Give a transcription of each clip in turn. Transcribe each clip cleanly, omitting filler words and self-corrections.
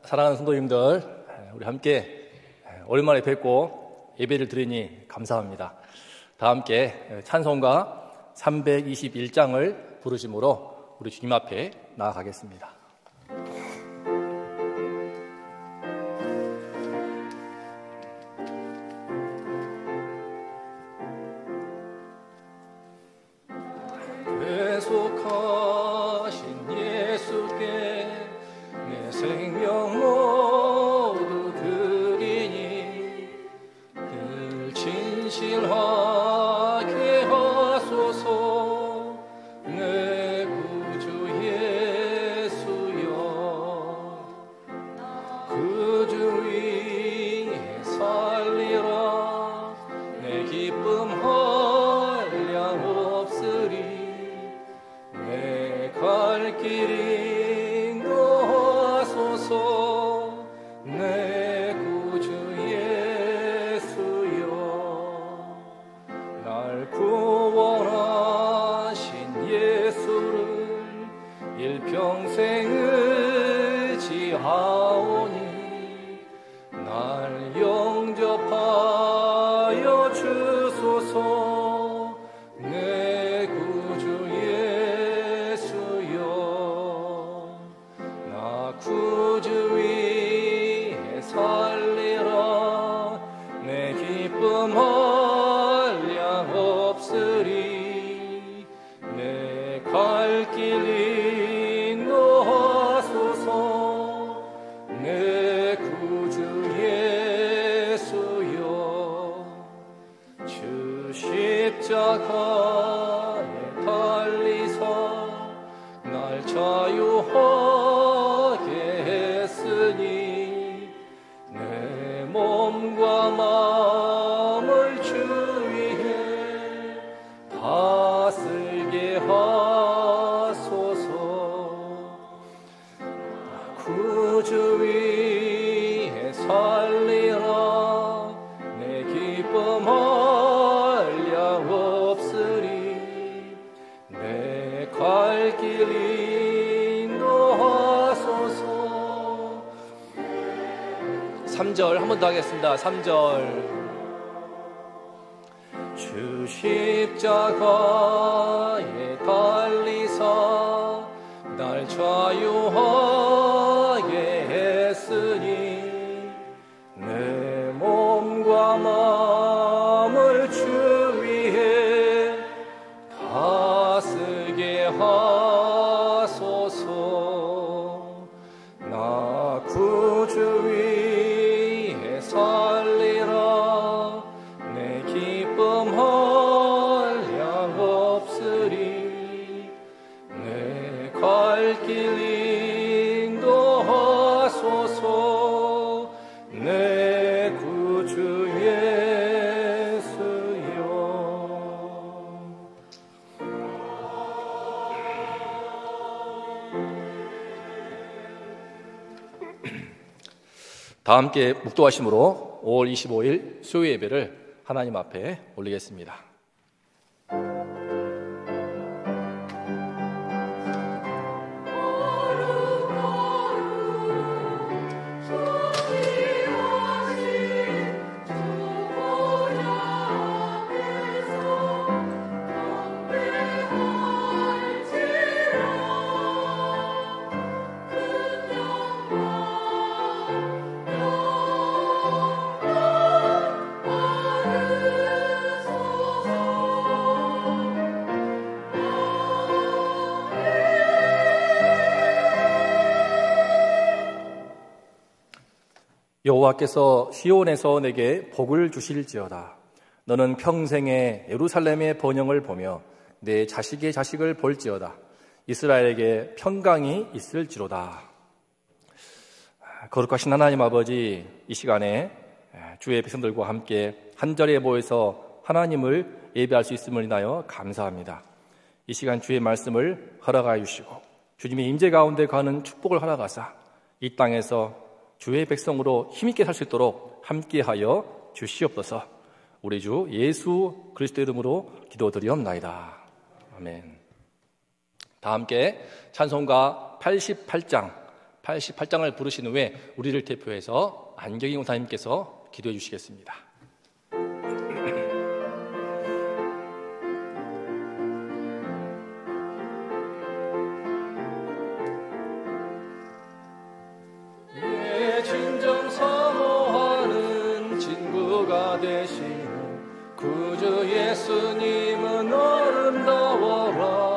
사랑하는 성도님들, 우리 함께 오랜만에 뵙고 예배를 드리니 감사합니다. 다 함께 찬송가 321장을 부르심으로 우리 주님 앞에 나아가겠습니다. 계속하신 예수께 내 생명 모두 드리니 늘 진실하게 하소서. 내 구주 예수여, 그 주 위에 살리라. 내 기쁨 한량 없으리. 내 갈 길 인도하소서. 내 구주 예수여, 날 구원하신 예수를 일평생 의지하오니 날 영접하여 주소서. 내 구주 구주 위에 살리라. 내 기쁨 한량 없으리. 내 갈 길 인도하소서. 내 구주 예수여, 주 십자가에 달리사 날 자유하게 했으니 내 몸과 마음을 주 위에 다스리게 하소서. 구주 위에 살리라. 내 기쁨 한량 없으리. 내 갈 길 인도하소서. 3절 한 번 더 하겠습니다. 3절. 주 십자가에 달리사 날 자유하게 했으니 내 몸과 마음을 주 위에 다스게 하소서. 나 구주 위에 살리라. 내 기쁨 한량 없으리. 내 갈 길 인도하소서. 내 구주 예수여. 다 함께 묵도하심으로 5월 25일 수요 예배를 하나님 앞에 올리겠습니다. 여호와께서 시온에서 내게 복을 주실지어다. 너는 평생에 예루살렘의 번영을 보며 내 자식의 자식을 볼지어다. 이스라엘에게 평강이 있을지로다. 거룩하신 하나님 아버지, 이 시간에 주의 백성들과 함께 한자리에 모여서 하나님을 예배할 수 있음을 인하여 감사합니다. 이 시간 주의 말씀을 허락하여 주시고 주님의 임재 가운데 가는 축복을 허락하사 이 땅에서 주의 백성으로 힘있게 살 수 있도록 함께하여 주시옵소서. 우리 주 예수 그리스도의 이름으로 기도드리옵나이다. 아멘. 다 함께 찬송가 88장 88장을 부르신 후에 우리를 대표해서 안경희 권사님께서 기도해 주시겠습니다. 내 진정 사모하는 친구가 되시는 구주 예수님은 아름다워라.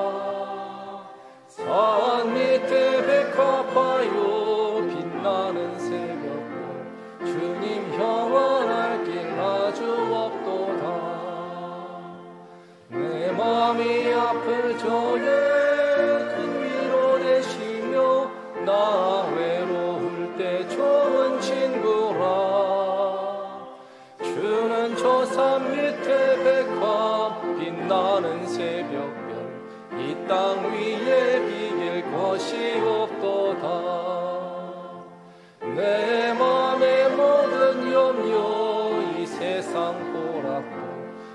산 밑에 백합화요 빛나는 새벽별 주님 영원할 길 아주 없도다. 내 맘이 아플 적에 큰 위로 되시며 나 외로울 때 좋은 친구라. 주는 저 산 밑에 백합 빛나는 새벽별 이 땅 위에 비길 것이 없도다. 내 맘의 모든 염려 이 세상 보라고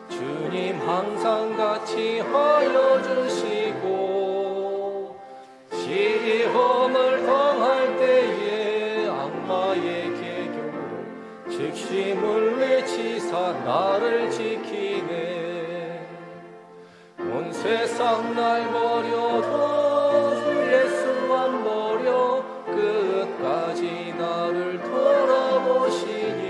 주님 항상 같이 하여 주시고, 시험을 당할 때에 악마의 계교를 즉시 물리치사 나를 지키네. 온 세상 날 버려도 주 예수 안 버려 끝까지 나를 돌아보시니.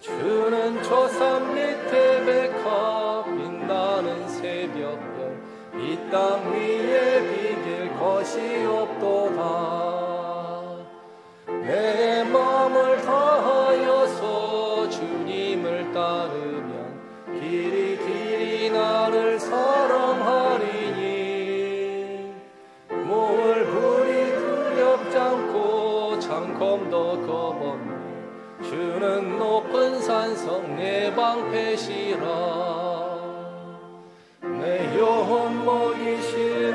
주는 저 산 밑에 백합 빛나는 새벽별 이 땅 위에 비길 것이 없도다. 내 마음을 다하여서 주님을 따르면 길이 길이 나를 사랑하리니. 모을 불이 두렵지 않고 장검도 겁없니. 주는 높은 산성 내 방패시라. 내 영혼 먹이시는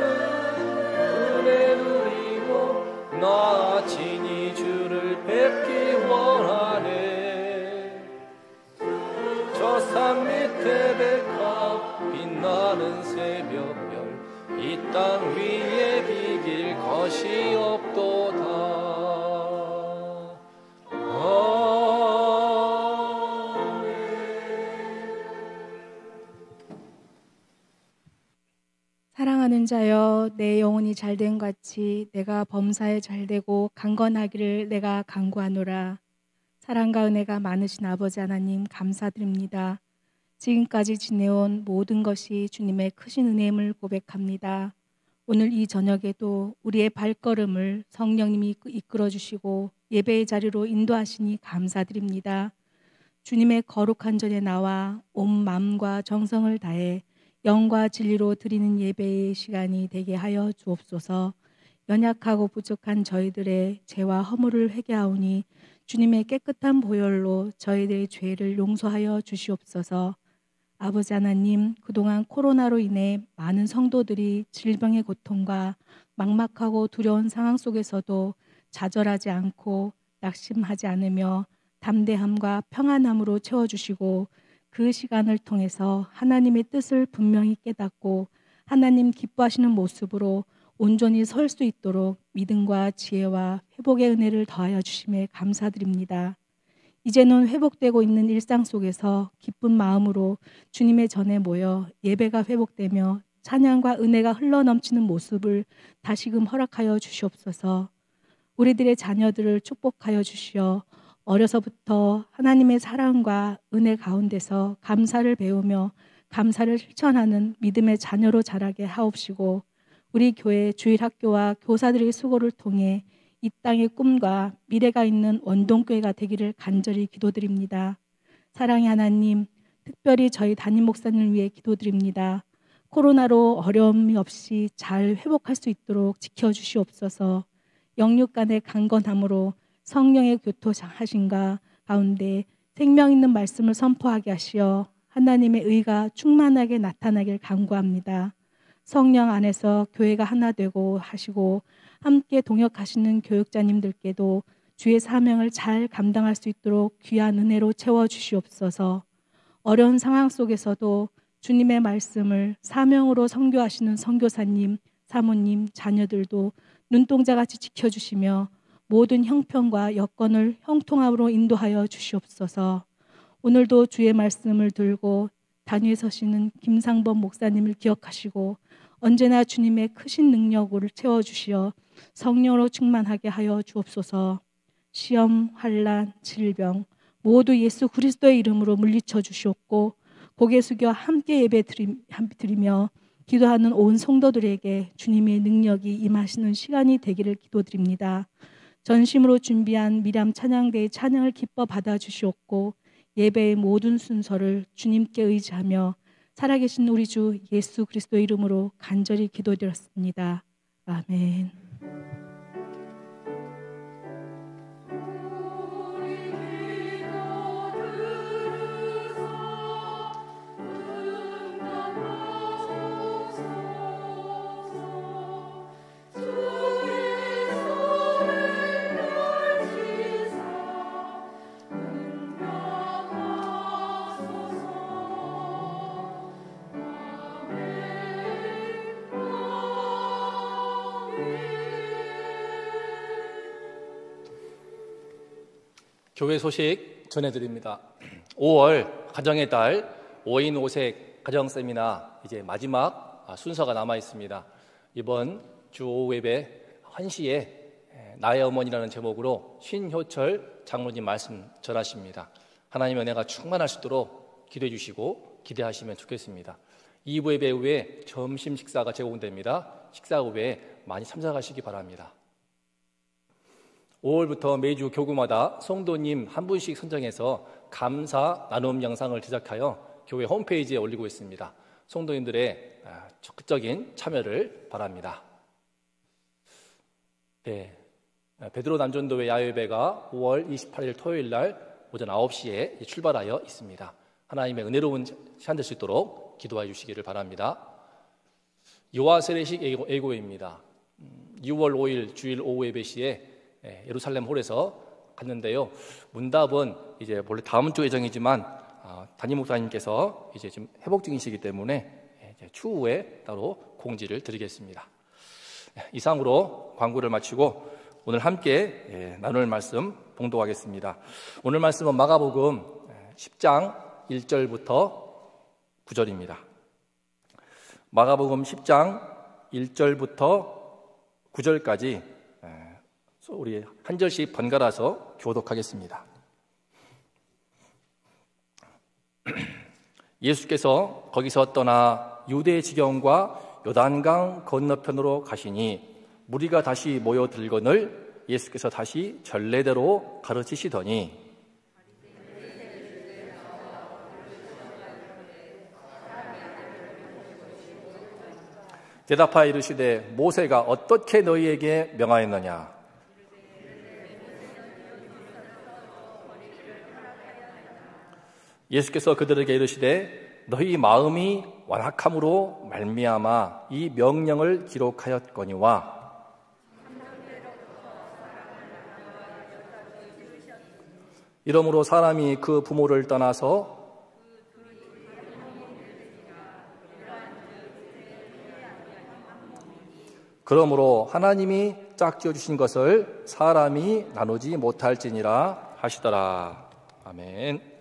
은혜 누리고 나 친히 주를 뵙기 원하네. 저 산 밑에 백합 빛나는 새벽별 이 땅 위에 비길 것이 없도다. 사랑하는 자여, 내 영혼이 잘된 같이 내가 범사에 잘되고 강건하기를 내가 간구하노라. 사랑과 은혜가 많으신 아버지 하나님 감사드립니다. 지금까지 지내온 모든 것이 주님의 크신 은혜임을 고백합니다. 오늘 이 저녁에도 우리의 발걸음을 성령님이 이끌어 주시고 예배의 자리로 인도하시니 감사드립니다. 주님의 거룩한 전에 나와 온 마음과 정성을 다해 영과 진리로 드리는 예배의 시간이 되게 하여 주옵소서. 연약하고 부족한 저희들의 죄와 허물을 회개하오니 주님의 깨끗한 보혈로 저희들의 죄를 용서하여 주시옵소서. 아버지 하나님, 그동안 코로나로 인해 많은 성도들이 질병의 고통과 막막하고 두려운 상황 속에서도 좌절하지 않고 낙심하지 않으며 담대함과 평안함으로 채워주시고, 그 시간을 통해서 하나님의 뜻을 분명히 깨닫고 하나님 기뻐하시는 모습으로 온전히 설 수 있도록 믿음과 지혜와 회복의 은혜를 더하여 주심에 감사드립니다. 이제는 회복되고 있는 일상 속에서 기쁜 마음으로 주님의 전에 모여 예배가 회복되며 찬양과 은혜가 흘러넘치는 모습을 다시금 허락하여 주시옵소서. 우리들의 자녀들을 축복하여 주시어 어려서부터 하나님의 사랑과 은혜 가운데서 감사를 배우며 감사를 실천하는 믿음의 자녀로 자라게 하옵시고, 우리 교회 주일학교와 교사들의 수고를 통해 이 땅의 꿈과 미래가 있는 원동교회가 되기를 간절히 기도드립니다. 사랑의 하나님, 특별히 저희 담임 목사님을 위해 기도드립니다. 코로나로 어려움이 없이 잘 회복할 수 있도록 지켜주시옵소서. 영육 간의 강건함으로 성령의 교토하신가 가운데 생명 있는 말씀을 선포하게 하시어 하나님의 의가 충만하게 나타나길 간구합니다. 성령 안에서 교회가 하나 되고 하시고 함께 동역하시는 교육자님들께도 주의 사명을 잘 감당할 수 있도록 귀한 은혜로 채워주시옵소서. 어려운 상황 속에서도 주님의 말씀을 사명으로 선교하시는 선교사님, 사모님, 자녀들도 눈동자같이 지켜주시며 모든 형편과 여건을 형통함으로 인도하여 주시옵소서. 오늘도 주의 말씀을 들고 단위에 서시는 김상범 목사님을 기억하시고 언제나 주님의 크신 능력을 채워주시어 성령으로 충만하게 하여 주옵소서. 시험, 환난, 질병 모두 예수 그리스도의 이름으로 물리쳐 주시옵고 고개 숙여 함께 예배 드리며 기도하는 온 성도들에게 주님의 능력이 임하시는 시간이 되기를 기도드립니다. 전심으로 준비한 미람 찬양대의 찬양을 기뻐 받아주시옵고 예배의 모든 순서를 주님께 의지하며 살아계신 우리 주 예수 그리스도의 이름으로 간절히 기도드렸습니다. 아멘. 교회 소식 전해드립니다. 5월 가정의 달 5인 5색 가정 세미나 이제 마지막 순서가 남아 있습니다. 이번 주 오후 예배 1시에 나의 어머니라는 제목으로 신효철 장로님 말씀 전하십니다. 하나님의 은혜가 충만할 수 있도록 기도해 주시고 기대하시면 좋겠습니다. 2부 예배 후에 점심 식사가 제공됩니다. 식사 후에 많이 참석하시기 바랍니다. 5월부터 매주 교구마다 성도님 한 분씩 선정해서 감사 나눔 영상을 제작하여 교회 홈페이지에 올리고 있습니다. 성도님들의 적극적인 참여를 바랍니다. 네, 베드로 남전도회 야외배가 5월 28일 토요일 날 오전 9시에 출발하여 있습니다. 하나님의 은혜로운 시간 될 수 있도록 기도해 주시기를 바랍니다. 요아세례식 예고입니다. 6월 5일 주일 오후 예배 시에 예루살렘 홀에서 갔는데요. 문답은 이제 원래 다음 주 예정이지만 담임 목사님께서 이제 지금 회복 중이시기 때문에 이제 추후에 따로 공지를 드리겠습니다. 이상으로 광고를 마치고 오늘 함께 나눌 말씀 봉독하겠습니다. 오늘 말씀은 마가복음 10장 1절부터 9절입니다. 마가복음 10장 1절부터 9절까지 우리 한 절씩 번갈아서 교독하겠습니다. 예수께서 거기서 떠나 유대 지경과 요단강 건너편으로 가시니 무리가 다시 모여들거늘 예수께서 다시 전례대로 가르치시더니 대답하여 이르시되 모세가 어떻게 너희에게 명하였느냐? 예수께서 그들에게 이르시되 너희 마음이 완악함으로 말미암아 이 명령을 기록하였거니와 이러므로 사람이 그 부모를 떠나서 그러므로 하나님이 짝지어 주신 것을 사람이 나누지 못할지니라 하시더라. 아멘.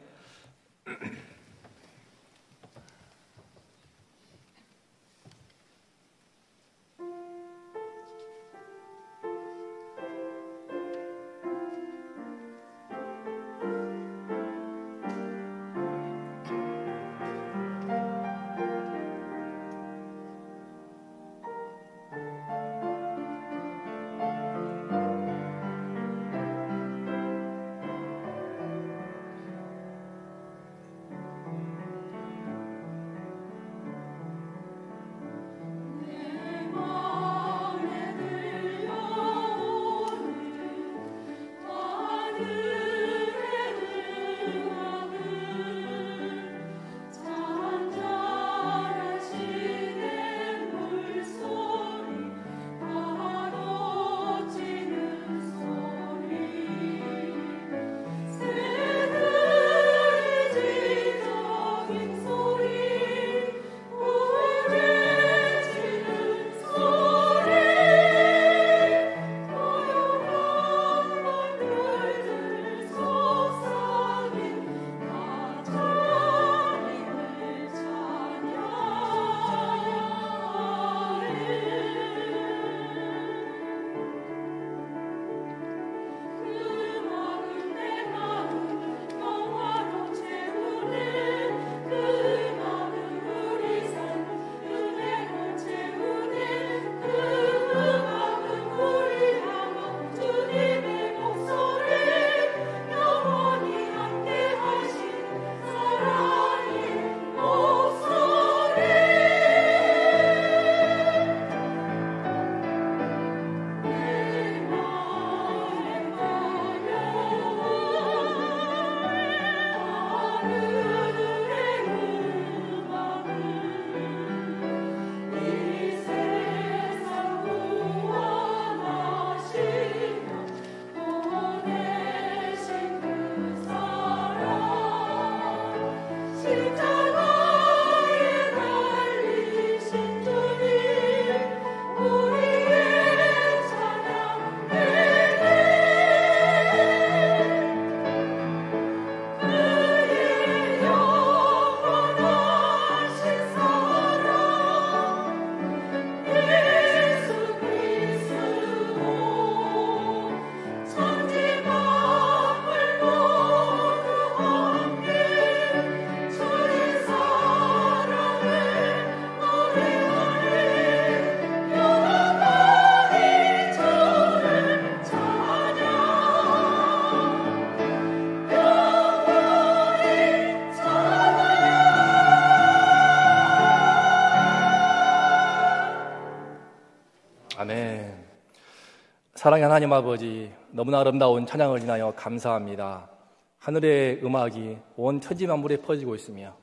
사랑의 하나님 아버지, 너무나 아름다운 찬양을 인하여 감사합니다. 하늘의 음악이 온 천지 만물에 퍼지고 있으며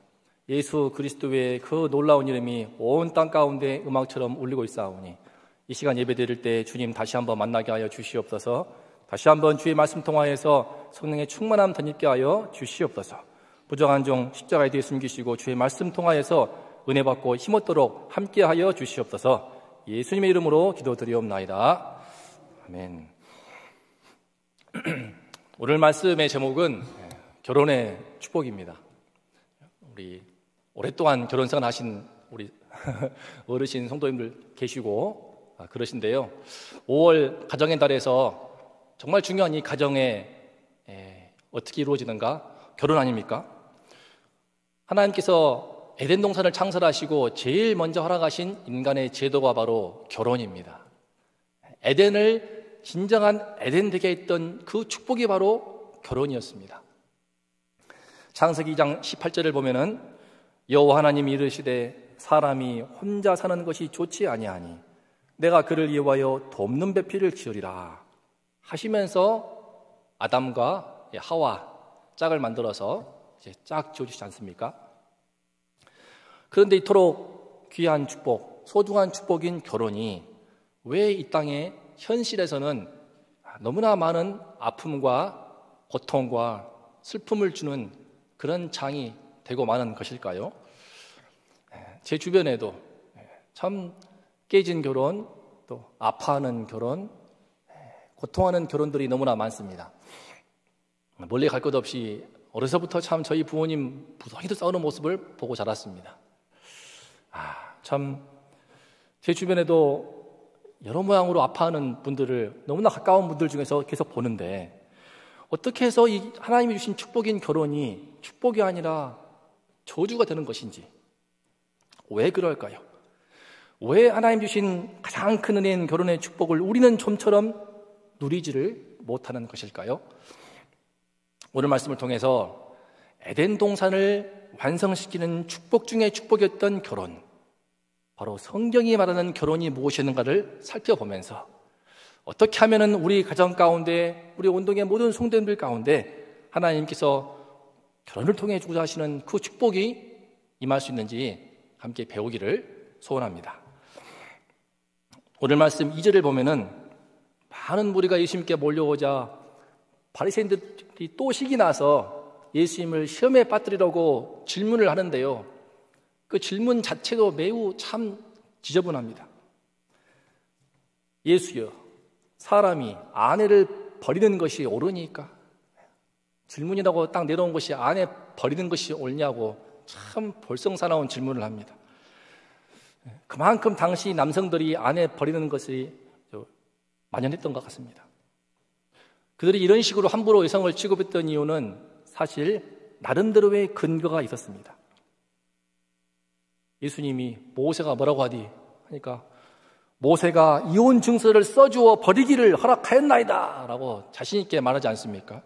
예수 그리스도의 그 놀라운 이름이 온 땅 가운데 음악처럼 울리고 있사오니 이 시간 예배 드릴 때 주님 다시 한번 만나게 하여 주시옵소서. 다시 한번 주의 말씀 통하여서 성령의 충만함 덧입게 하여 주시옵소서. 부정한 종 십자가에 뒤에 숨기시고 주의 말씀 통하여서 은혜 받고 힘없도록 함께 하여 주시옵소서. 예수님의 이름으로 기도드리옵나이다. 아멘. 오늘 말씀의 제목은 결혼의 축복입니다. 우리 오랫동안 결혼생활 하신 우리 어르신 성도님들 계시고 그러신데요. 5월 가정의 달에서 정말 중요한 이 가정에 어떻게 이루어지는가? 결혼 아닙니까? 하나님께서 에덴 동산을 창설하시고 제일 먼저 허락하신 인간의 제도가 바로 결혼입니다. 에덴을 진정한 에덴 되게 했던 그 축복이 바로 결혼이었습니다. 창세기 2장 18절을 보면은 여호와 하나님이 이르시되 사람이 혼자 사는 것이 좋지 아니하니 내가 그를 이용하여 돕는 배필을 지으리라 하시면서 아담과 하와 짝을 만들어서 이제 짝 지어주시지 않습니까? 그런데 이토록 귀한 축복, 소중한 축복인 결혼이 왜 이 땅의 현실에서는 너무나 많은 아픔과 고통과 슬픔을 주는 그런 장이 되고 마는 것일까요? 제 주변에도 참 깨진 결혼, 또 아파하는 결혼, 고통하는 결혼들이 너무나 많습니다. 멀리 갈 것 없이 어려서부터 참 저희 부모님 무성히도 싸우는 모습을 보고 자랐습니다. 참 제 주변에도 여러 모양으로 아파하는 분들을 너무나 가까운 분들 중에서 계속 보는데 어떻게 해서 이 하나님이 주신 축복인 결혼이 축복이 아니라 저주가 되는 것인지, 왜 그럴까요? 왜 하나님 주신 가장 큰 은혜인 결혼의 축복을 우리는 좀처럼 누리지를 못하는 것일까요? 오늘 말씀을 통해서 에덴 동산을 완성시키는 축복 중에 축복이었던 결혼, 바로 성경이 말하는 결혼이 무엇이었는가를 살펴보면서 어떻게 하면 우리 가정 가운데, 우리 온동의 모든 성도님들 가운데 하나님께서 결혼을 통해 주고자 하시는 그 축복이 임할 수 있는지 함께 배우기를 소원합니다. 오늘 말씀 2절을 보면은 많은 무리가 예수님께 몰려오자 바리새인들이 또 식이 나서 예수님을 시험에 빠뜨리려고 질문을 하는데요. 그 질문 자체도 매우 참 지저분합니다. 예수여, 사람이 아내를 버리는 것이 옳으니까? 질문이라고 딱 내려온 것이 아내 버리는 것이 옳냐고 참 볼썽사나운 질문을 합니다. 그만큼 당시 남성들이 아내 버리는 것이 만연했던 것 같습니다. 그들이 이런 식으로 함부로 여성을 취급했던 이유는 사실 나름대로의 근거가 있었습니다. 예수님이 모세가 뭐라고 하니까 모세가 이혼 증서를 써주어 버리기를 허락하였나이다 라고 자신 있게 말하지 않습니까?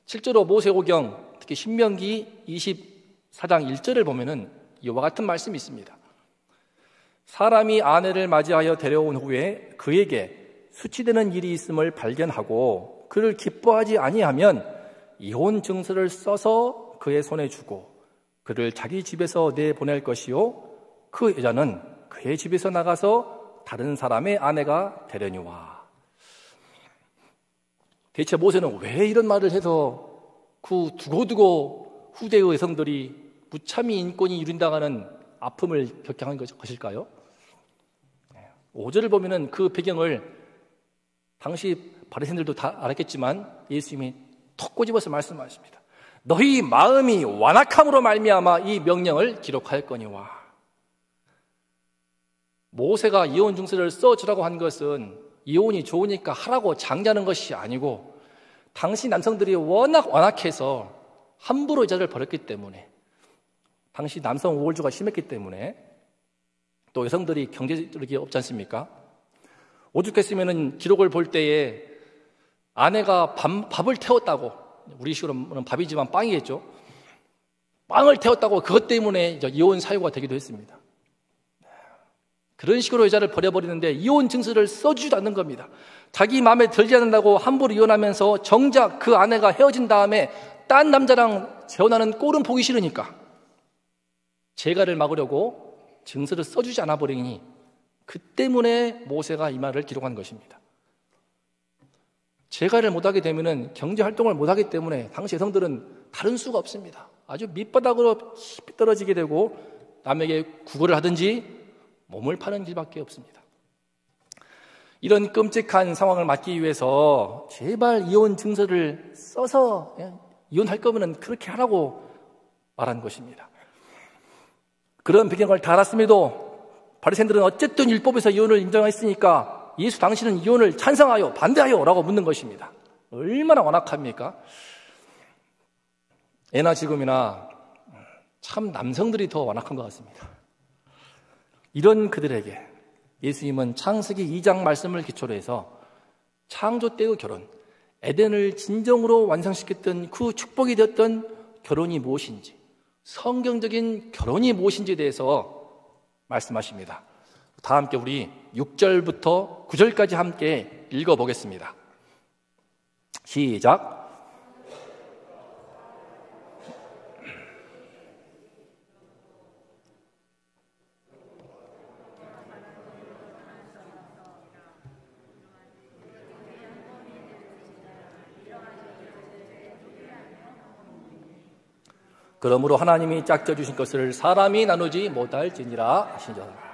실제로 모세오경, 특히 신명기 24장 1절을 보면은 이와 같은 말씀이 있습니다. 사람이 아내를 맞이하여 데려온 후에 그에게 수치되는 일이 있음을 발견하고 그를 기뻐하지 아니하면 이혼 증서를 써서 그의 손에 주고 그를 자기 집에서 내보낼 것이요 그 여자는 그의 집에서 나가서 다른 사람의 아내가 되려니와. 대체 모세는 왜 이런 말을 해서 그 두고두고 후대의 여성들이 무참히 인권이 유린당하는 아픔을 겪게 것일까요? 5절을 보면은 그 배경을 당시 바리새인들도 다 알았겠지만 예수님이 톡 꼬집어서 말씀하십니다. 너희 마음이 완악함으로 말미암아 이 명령을 기록하였거니와. 모세가 이혼 증서를 써주라고 한 것은 이혼이 좋으니까 하라고 장려하는 것이 아니고 당시 남성들이 워낙 완악해서 함부로 여자를 버렸기 때문에, 당시 남성 우월주가 심했기 때문에, 또 여성들이 경제력이 없지 않습니까? 오죽했으면 기록을 볼 때에 아내가 밥을 태웠다고, 우리 식으로는 밥이지만 빵이겠죠. 빵을 태웠다고 그것 때문에 이혼 사유가 되기도 했습니다. 그런 식으로 여자를 버려버리는데 이혼 증서를 써주지도 않는 겁니다. 자기 마음에 들지 않는다고 함부로 이혼하면서 정작 그 아내가 헤어진 다음에 딴 남자랑 재혼하는 꼴은 보기 싫으니까 재가를 막으려고 증서를 써주지 않아 버리니 그 때문에 모세가 이 말을 기록한 것입니다. 재가를 못하게 되면 경제활동을 못하기 때문에 당시 여성들은 다른 수가 없습니다. 아주 밑바닥으로 깊이 떨어지게 되고 남에게 구걸을 하든지 몸을 파는 길밖에 없습니다. 이런 끔찍한 상황을 막기 위해서 제발 이혼 증서를 써서 이혼할 거면 그렇게 하라고 말한 것입니다. 그런 배경을 다 알았음에도 바리새인들은 어쨌든 율법에서 이혼을 인정했으니까 예수 당신은 이혼을 찬성하여 반대하여 라고 묻는 것입니다. 얼마나 완악합니까? 예나 지금이나 참 남성들이 더 완악한 것 같습니다. 이런 그들에게 예수님은 창세기 2장 말씀을 기초로 해서 창조 때의 결혼, 에덴을 진정으로 완성시켰던 그 축복이 되었던 결혼이 무엇인지, 성경적인 결혼이 무엇인지에 대해서 말씀하십니다. 다 함께 우리 6절부터 9절까지 함께 읽어보겠습니다. 시작. 그러므로 하나님이 짝져 주신 것을 사람이 나누지 못할지니라 하시니라.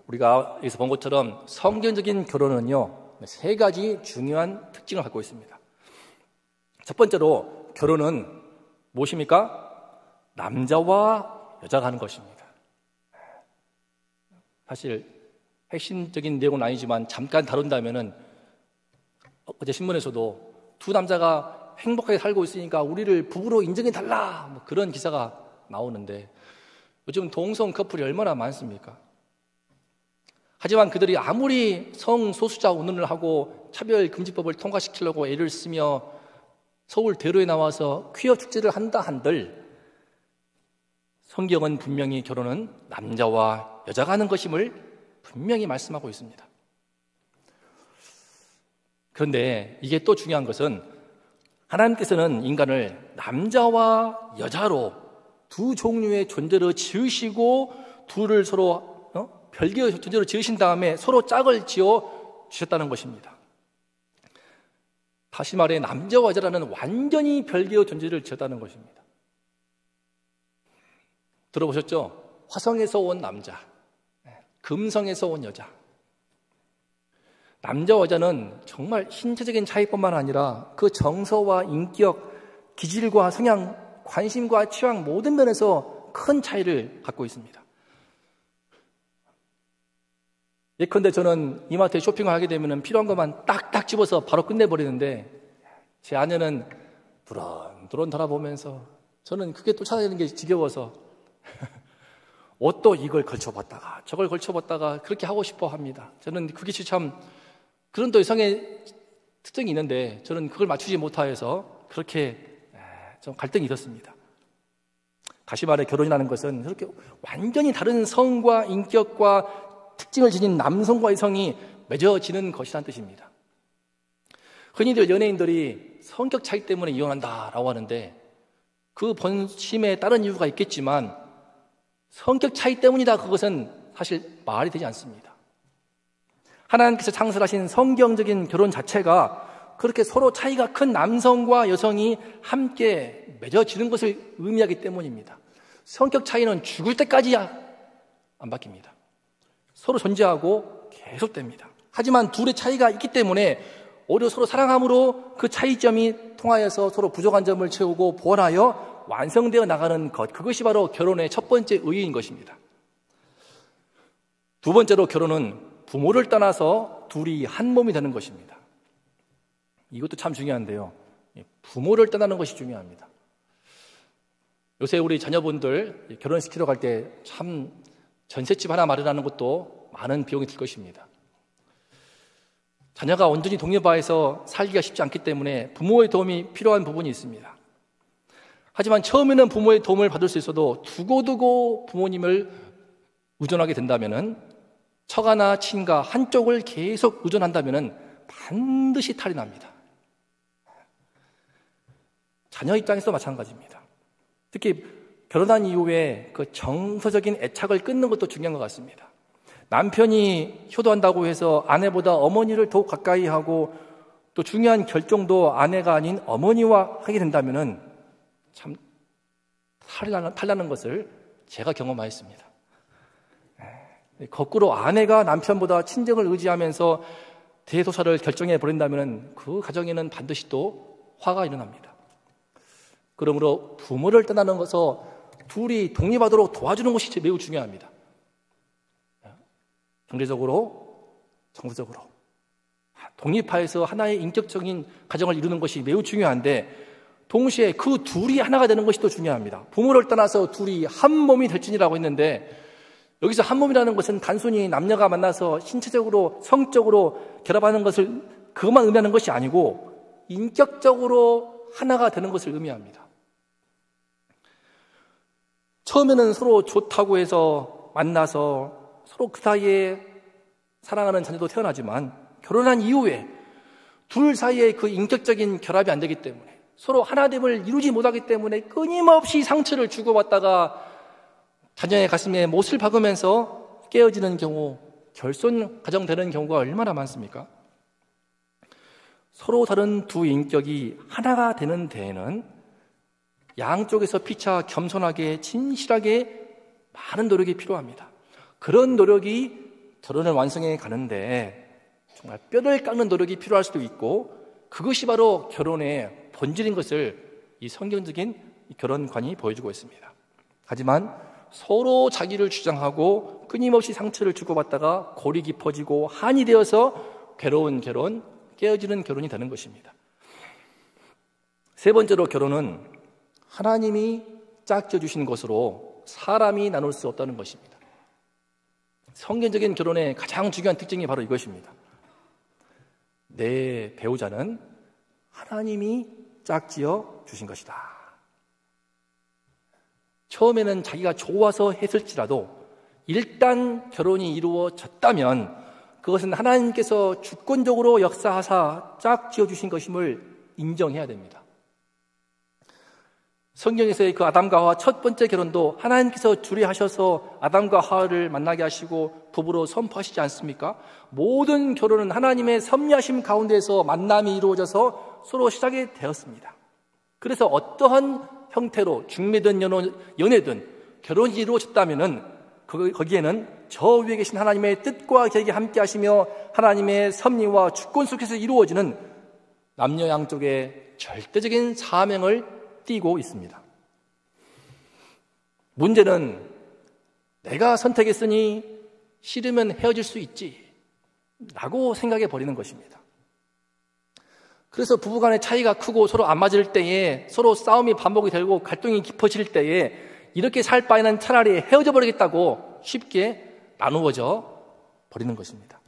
우리가 여기서 본 것처럼 성경적인 결혼은요, 세 가지 중요한 특징을 갖고 있습니다. 첫 번째로 결혼은 무엇입니까? 남자와 여자가 하는 것입니다. 사실 핵심적인 내용은 아니지만 잠깐 다룬다면은 어제 신문에서도 두 남자가 행복하게 살고 있으니까 우리를 부부로 인정해달라, 뭐 그런 기사가 나오는데 요즘 동성 커플이 얼마나 많습니까? 하지만 그들이 아무리 성소수자 운운을 하고 차별금지법을 통과시키려고 애를 쓰며 서울 대로에 나와서 퀴어 축제를 한다 한들 성경은 분명히 결혼은 남자와 여자가 하는 것임을 분명히 말씀하고 있습니다. 그런데 이게 또 중요한 것은 하나님께서는 인간을 남자와 여자로 두 종류의 존재로 지으시고 둘을 서로 별개의 존재로 지으신 다음에 서로 짝을 지어 주셨다는 것입니다. 다시 말해 남자와 여자라는 완전히 별개의 존재를 지었다는 것입니다. 들어보셨죠? 화성에서 온 남자, 금성에서 온 여자. 남자와 여자는 정말 신체적인 차이뿐만 아니라 그 정서와 인격, 기질과 성향, 관심과 취향 모든 면에서 큰 차이를 갖고 있습니다. 예컨대 저는 이마트에 쇼핑을 하게 되면 필요한 것만 딱딱 집어서 바로 끝내버리는데 제 아내는 두런두런 돌아보면서 저는 그게 또 찾아내는 게 지겨워서 옷도 이걸 걸쳐봤다가 저걸 걸쳐봤다가 그렇게 하고 싶어 합니다. 저는 그게 참 그런 또 여성의 특징이 있는데 저는 그걸 맞추지 못하여서 그렇게 좀 갈등이 있었습니다. 다시 말해 결혼이라는 것은 그렇게 완전히 다른 성과 인격과 특징을 지닌 남성과 여성이 맺어지는 것이라는 뜻입니다. 흔히들 연예인들이 성격 차이 때문에 이혼한다라고 하는데 그 본심에 다른 이유가 있겠지만 성격 차이 때문이다 그것은 사실 말이 되지 않습니다. 하나님께서 창설하신 성경적인 결혼 자체가 그렇게 서로 차이가 큰 남성과 여성이 함께 맺어지는 것을 의미하기 때문입니다. 성격 차이는 죽을 때까지 안 바뀝니다. 서로 존재하고 계속됩니다. 하지만 둘의 차이가 있기 때문에 오히려 서로 사랑함으로 그 차이점이 통하여서 서로 부족한 점을 채우고 보완하여 완성되어 나가는 것, 그것이 바로 결혼의 첫 번째 의의인 것입니다. 두 번째로 결혼은 부모를 떠나서 둘이 한 몸이 되는 것입니다. 이것도 참 중요한데요. 부모를 떠나는 것이 중요합니다. 요새 우리 자녀분들 결혼시키러 갈 때 참 전셋집 하나 마련하는 것도 많은 비용이 들 것입니다. 자녀가 온전히 독립화해서 살기가 쉽지 않기 때문에 부모의 도움이 필요한 부분이 있습니다. 하지만 처음에는 부모의 도움을 받을 수 있어도 두고두고 부모님을 의존하게 된다면은, 처가나 친가 한쪽을 계속 의존한다면은 반드시 탈이 납니다. 자녀 입장에서 마찬가지입니다. 특히 결혼한 이후에 그 정서적인 애착을 끊는 것도 중요한 것 같습니다. 남편이 효도한다고 해서 아내보다 어머니를 더욱 가까이 하고 또 중요한 결정도 아내가 아닌 어머니와 하게 된다면은 참 탈나는 것을 제가 경험하였습니다. 거꾸로 아내가 남편보다 친정을 의지하면서 대소사를 결정해 버린다면 그 가정에는 반드시 또 화가 일어납니다. 그러므로 부모를 떠나는 것은 둘이 독립하도록 도와주는 것이 매우 중요합니다. 경제적으로, 정서적으로 독립하여서 하나의 인격적인 가정을 이루는 것이 매우 중요한데, 동시에 그 둘이 하나가 되는 것이 또 중요합니다. 부모를 떠나서 둘이 한 몸이 될지니라고 했는데, 여기서 한 몸이라는 것은 단순히 남녀가 만나서 신체적으로, 성적으로 결합하는 것을 그것만 의미하는 것이 아니고 인격적으로 하나가 되는 것을 의미합니다. 처음에는 서로 좋다고 해서 만나서 서로 그 사이에 사랑하는 자녀도 태어나지만, 결혼한 이후에 둘 사이에 그 인격적인 결합이 안 되기 때문에, 서로 하나됨을 이루지 못하기 때문에 끊임없이 상처를 주고받다가 자녀의 가슴에 못을 박으면서 깨어지는 경우, 결손 가정되는 경우가 얼마나 많습니까? 서로 다른 두 인격이 하나가 되는 데에는 양쪽에서 피차 겸손하게 진실하게 많은 노력이 필요합니다. 그런 노력이 결혼을 완성해 가는데 정말 뼈를 깎는 노력이 필요할 수도 있고, 그것이 바로 결혼의 본질인 것을 이 성경적인 결혼관이 보여주고 있습니다. 하지만 서로 자기를 주장하고 끊임없이 상처를 주고받다가 골이 깊어지고 한이 되어서 괴로운 결혼, 깨어지는 결혼이 되는 것입니다. 세 번째로, 결혼은 하나님이 짝지어 주신 것으로 사람이 나눌 수 없다는 것입니다. 성경적인 결혼의 가장 중요한 특징이 바로 이것입니다. 내 배우자는 하나님이 짝지어 주신 것이다. 처음에는 자기가 좋아서 했을지라도 일단 결혼이 이루어졌다면 그것은 하나님께서 주권적으로 역사하사 짝지어 주신 것임을 인정해야 됩니다. 성경에서의 그 아담과 하와 첫 번째 결혼도 하나님께서 주례하셔서 아담과 하와를 만나게 하시고 부부로 선포하시지 않습니까? 모든 결혼은 하나님의 섭리하심 가운데서 만남이 이루어져서 서로 시작이 되었습니다. 그래서 어떠한 형태로 중매든 연애든 결혼이 이루어졌다면은 거기에는 저 위에 계신 하나님의 뜻과 계획이 함께 하시며 하나님의 섭리와 주권 속에서 이루어지는 남녀 양쪽의 절대적인 사명을 띄고 있습니다. 문제는 내가 선택했으니 싫으면 헤어질 수 있지 라고 생각해 버리는 것입니다. 그래서 부부간의 차이가 크고 서로 안 맞을 때에, 서로 싸움이 반복이 되고 갈등이 깊어질 때에 이렇게 살 바에는 차라리 헤어져 버리겠다고 쉽게 나누어져 버리는 것입니다.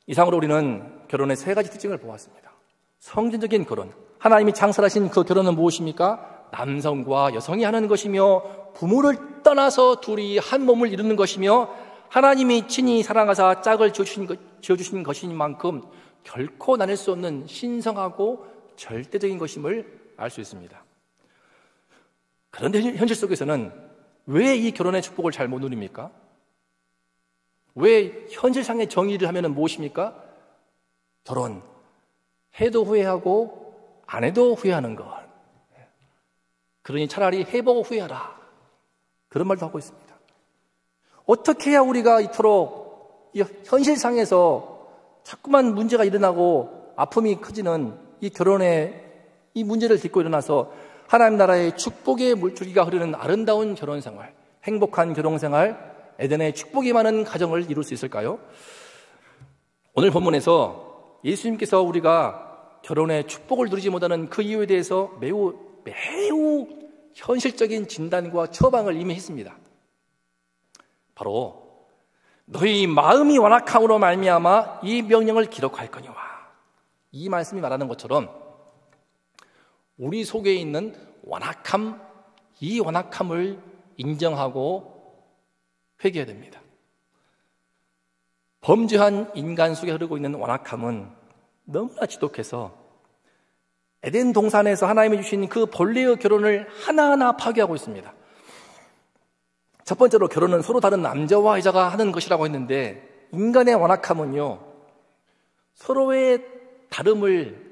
이상으로 우리는 결혼의 세 가지 특징을 보았습니다. 성전적인 결혼, 하나님이 창설하신 그 결혼은 무엇입니까? 남성과 여성이 하는 것이며 부모를 떠나서 둘이 한 몸을 이루는 것이며 하나님이 친히 사랑하사 짝을 지어주신 것인 만큼 결코 나눌 수 없는 신성하고 절대적인 것임을 알 수 있습니다. 그런데 현실 속에서는 왜 이 결혼의 축복을 잘 못 누립니까? 왜 현실상의 정의를 하면 무엇입니까? 결혼, 해도 후회하고 안 해도 후회하는 것. 그러니 차라리 해보고 후회하라. 그런 말도 하고 있습니다. 어떻게 해야 우리가 이토록 이 현실상에서 자꾸만 문제가 일어나고 아픔이 커지는 이 결혼의 이 문제를 딛고 일어나서 하나님 나라의 축복의 물줄기가 흐르는 아름다운 결혼생활, 행복한 결혼생활, 에덴의 축복이 많은 가정을 이룰 수 있을까요? 오늘 본문에서 예수님께서 우리가 결혼의 축복을 누리지 못하는 그 이유에 대해서 매우 현실적인 진단과 처방을 이미 했습니다. 바로 너희 마음이 완악함으로 말미암아 이 명령을 기록할 거니와, 이 말씀이 말하는 것처럼 우리 속에 있는 완악함, 이 완악함을 인정하고 회개해야 됩니다. 범죄한 인간 속에 흐르고 있는 완악함은 너무나 지독해서 에덴 동산에서 하나님이 주신 그 본래의 결혼을 하나하나 파괴하고 있습니다. 첫 번째로 결혼은 서로 다른 남자와 여자가 하는 것이라고 했는데, 인간의 완악함은요, 서로의 다름을,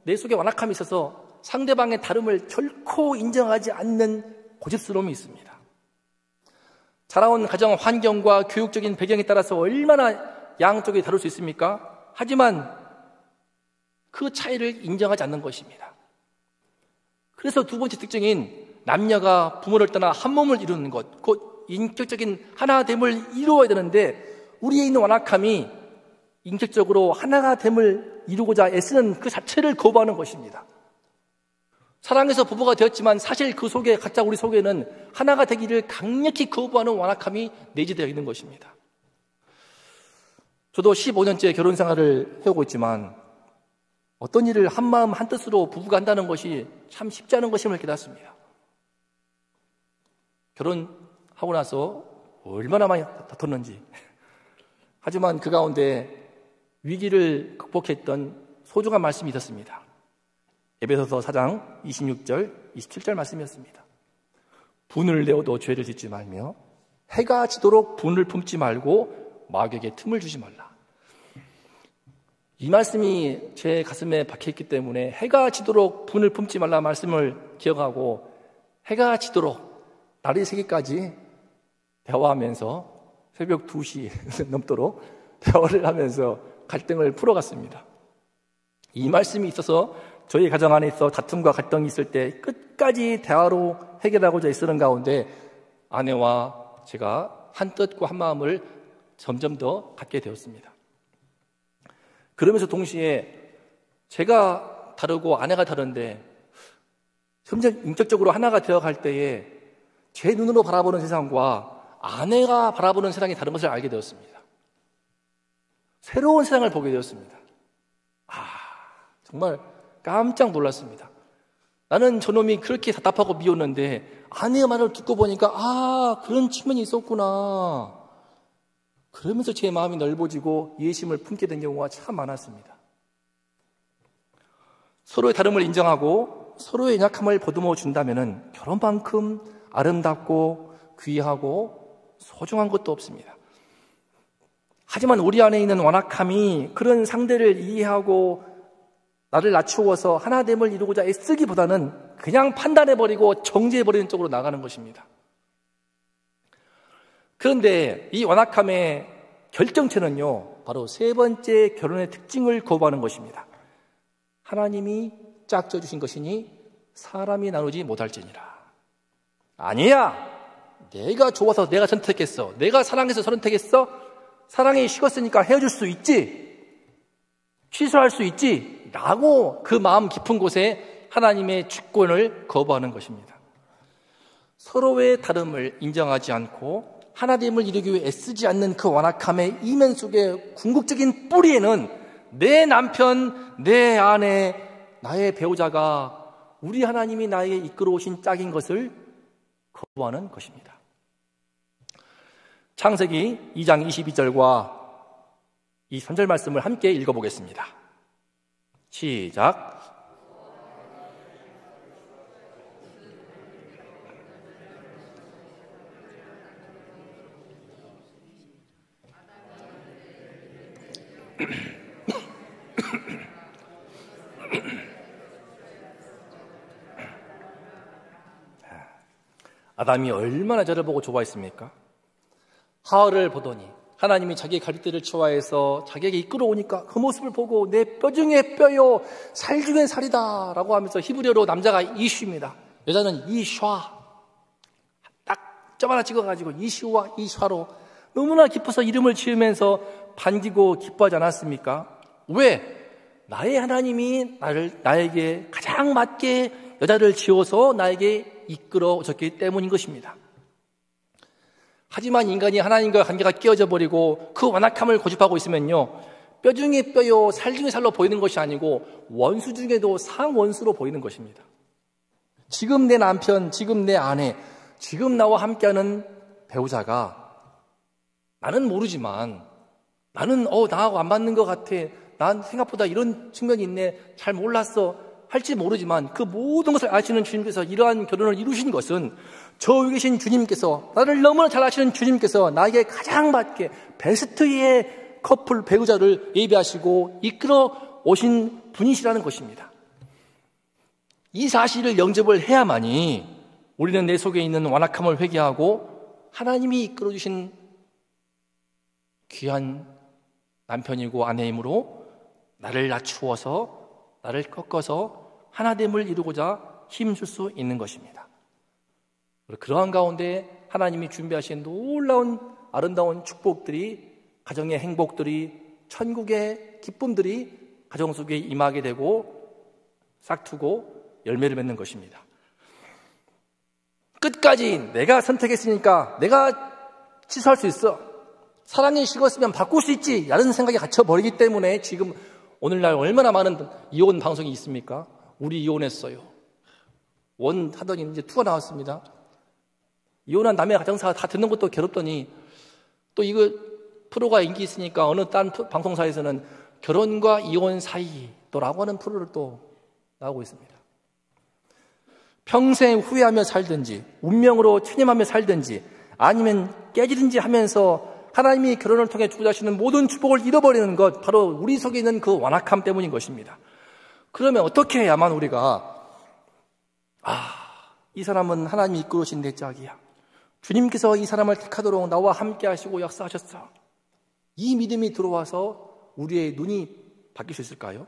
내 속에 완악함이 있어서 상대방의 다름을 결코 인정하지 않는 고집스러움이 있습니다. 자라온 가정 환경과 교육적인 배경에 따라서 얼마나 양쪽이 다를 수 있습니까? 하지만 그 차이를 인정하지 않는 것입니다. 그래서 두 번째 특징인 남녀가 부모를 떠나 한 몸을 이루는 것, 곧 인격적인 하나됨을 이루어야 되는데, 우리에 있는 완악함이 인격적으로 하나가 됨을 이루고자 애쓰는 그 자체를 거부하는 것입니다. 사랑해서 부부가 되었지만 사실 그 속에, 각자 우리 속에는 하나가 되기를 강력히 거부하는 완악함이 내재되어 있는 것입니다. 저도 15년째 결혼 생활을 해오고 있지만 어떤 일을 한마음 한뜻으로 부부가 한다는 것이 참 쉽지 않은 것임을 깨닫습니다. 결혼하고 나서 얼마나 많이 다퉜는지. 하지만 그 가운데 위기를 극복했던 소중한 말씀이 있었습니다. 에베소서 4장 26절, 27절 말씀이었습니다. 분을 내어도 죄를 짓지 말며 해가 지도록 분을 품지 말고 마귀에게 틈을 주지 말라. 이 말씀이 제 가슴에 박혀있기 때문에 해가 지도록 분을 품지 말라 말씀을 기억하고, 해가 지도록 날이 새기까지 대화하면서 새벽 2시 넘도록 대화를 하면서 갈등을 풀어갔습니다. 이 말씀이 있어서 저희 가정 안에 있어 다툼과 갈등이 있을 때 끝까지 대화로 해결하고자 애쓰는 가운데 아내와 제가 한 뜻과 한 마음을 점점 더 갖게 되었습니다. 그러면서 동시에 제가 다르고 아내가 다른데 점점 인격적으로 하나가 되어갈 때에 제 눈으로 바라보는 세상과 아내가 바라보는 세상이 다른 것을 알게 되었습니다. 새로운 세상을 보게 되었습니다. 정말 깜짝 놀랐습니다. 나는 저놈이 그렇게 답답하고 미웠는데 아내의 말을 듣고 보니까 그런 측면이 있었구나. 그러면서 제 마음이 넓어지고 이해심을 품게 된 경우가 참 많았습니다. 서로의 다름을 인정하고 서로의 연약함을 보듬어 준다면 결혼만큼 아름답고 귀하고 소중한 것도 없습니다. 하지만 우리 안에 있는 완악함이 그런 상대를 이해하고 나를 낮추어서 하나됨을 이루고자 애쓰기보다는 그냥 판단해버리고 정죄해버리는 쪽으로 나가는 것입니다. 그런데 이 완악함의 결정체는요, 바로 세 번째 결혼의 특징을 거부하는 것입니다. 하나님이 짝져 주신 것이니 사람이 나누지 못할지니라. 아니야, 내가 좋아서 내가 선택했어, 내가 사랑해서 선택했어, 사랑이 식었으니까 헤어질 수 있지, 취소할 수 있지 라고 그 마음 깊은 곳에 하나님의 주권을 거부하는 것입니다. 서로의 다름을 인정하지 않고 하나됨을 이루기 위해 애쓰지 않는 그 완악함의 이면 속에 궁극적인 뿌리에는 내 남편, 내 아내, 나의 배우자가 우리 하나님이 나에게 이끌어 오신 짝인 것을 거부하는 것입니다. 창세기 2장 22절과 이 3절 말씀을 함께 읽어보겠습니다. 시작. 아담이 얼마나 저를 보고 좋아했습니까? 하와를 보더니 하나님이 자기의 갈대를 치워해서 자기에게 이끌어오니까 그 모습을 보고 내 뼈 중에 뼈요 살 중에 살이다 라고 하면서 히브리어로 남자가 이슈입니다. 여자는 이샤, 딱 점 하나 찍어가지고 이슈와 이샤로 너무나 기뻐서 이름을 지으면서 반기고 기뻐하지 않았습니까? 왜? 나의 하나님이 나에게 가장 맞게 여자를 지어서 나에게 이끌어 오셨기 때문인 것입니다. 하지만 인간이 하나님과 관계가 깨어져 버리고 그 완악함을 고집하고 있으면요, 뼈 중에 뼈요 살 중에 살로 보이는 것이 아니고 원수 중에도 상원수로 보이는 것입니다. 지금 내 남편, 지금 내 아내, 지금 나와 함께하는 배우자가 나는 모르지만, 나는 나하고 안 맞는 것 같아, 난 생각보다 이런 측면이 있네, 잘 몰랐어 할지 모르지만, 그 모든 것을 아시는 주님께서 이러한 결혼을 이루신 것은 저 위에 계신 주님께서, 나를 너무나 잘 아시는 주님께서 나에게 가장 맞게 베스트의 커플 배우자를 예비하시고 이끌어 오신 분이시라는 것입니다. 이 사실을 영접을 해야만이 우리는 내 속에 있는 완악함을 회개하고 하나님이 이끌어주신 귀한 남편이고 아내이므로 나를 낮추어서, 나를 꺾어서 하나됨을 이루고자 힘쓸 수 있는 것입니다. 그러한 가운데 하나님이 준비하신 놀라운 아름다운 축복들이, 가정의 행복들이, 천국의 기쁨들이 가정 속에 임하게 되고 싹트고 열매를 맺는 것입니다. 끝까지 내가 선택했으니까 내가 취소할 수 있어, 사랑이 식었으면 바꿀 수 있지 라는 생각에 갇혀버리기 때문에 지금 오늘날 얼마나 많은 이혼 방송이 있습니까? 우리 이혼했어요, 원 하더니 이제 투가 나왔습니다. 이혼한 남의 가정사가 다 듣는 것도 괴롭더니 또 이거 프로가 인기 있으니까 어느 딴 방송사에서는 결혼과 이혼 사이라고 하는 프로를 또 나오고 있습니다. 평생 후회하며 살든지 운명으로 체념하며 살든지 아니면 깨지든지 하면서 하나님이 결혼을 통해 주고자 하시는 모든 축복을 잃어버리는 것, 바로 우리 속에 있는 그 완악함 때문인 것입니다. 그러면 어떻게 해야만 우리가 이 사람은 하나님이 이끌어오신 내 짝이야, 주님께서 이 사람을 택하도록 나와 함께 하시고 역사하셨어, 이 믿음이 들어와서 우리의 눈이 바뀔 수 있을까요?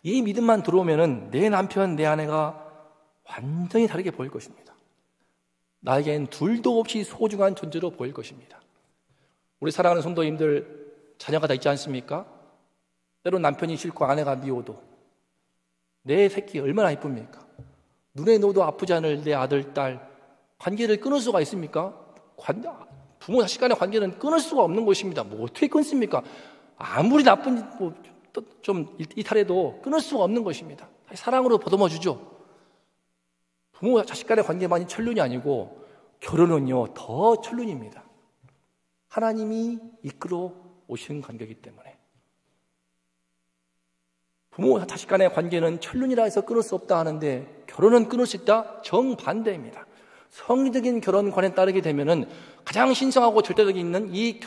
이 믿음만 들어오면은 내 남편, 내 아내가 완전히 다르게 보일 것입니다. 나에겐 둘도 없이 소중한 존재로 보일 것입니다. 우리 사랑하는 성도님들, 자녀가 다 있지 않습니까? 때론 남편이 싫고 아내가 미워도 내 새끼 얼마나 이쁩니까? 눈에 넣어도 아프지 않을 내 아들, 딸, 관계를 끊을 수가 있습니까? 부모 자식 간의 관계는 끊을 수가 없는 것입니다. 뭐 어떻게 끊습니까? 아무리 나쁜 좀 이탈해도 끊을 수가 없는 것입니다. 사랑으로 보듬어 주죠. 부모 자식 간의 관계만이 천륜이 아니고 결혼은요 더 천륜입니다. 하나님이 이끌어 오시는 관계이기 때문에. 부모 자식 간의 관계는 천륜이라 해서 끊을 수 없다 하는데 결혼은 끊을 수 있다? 정반대입니다. 성리적인 결혼관에 따르게 되면은 가장 신성하고 절대적인 있는 이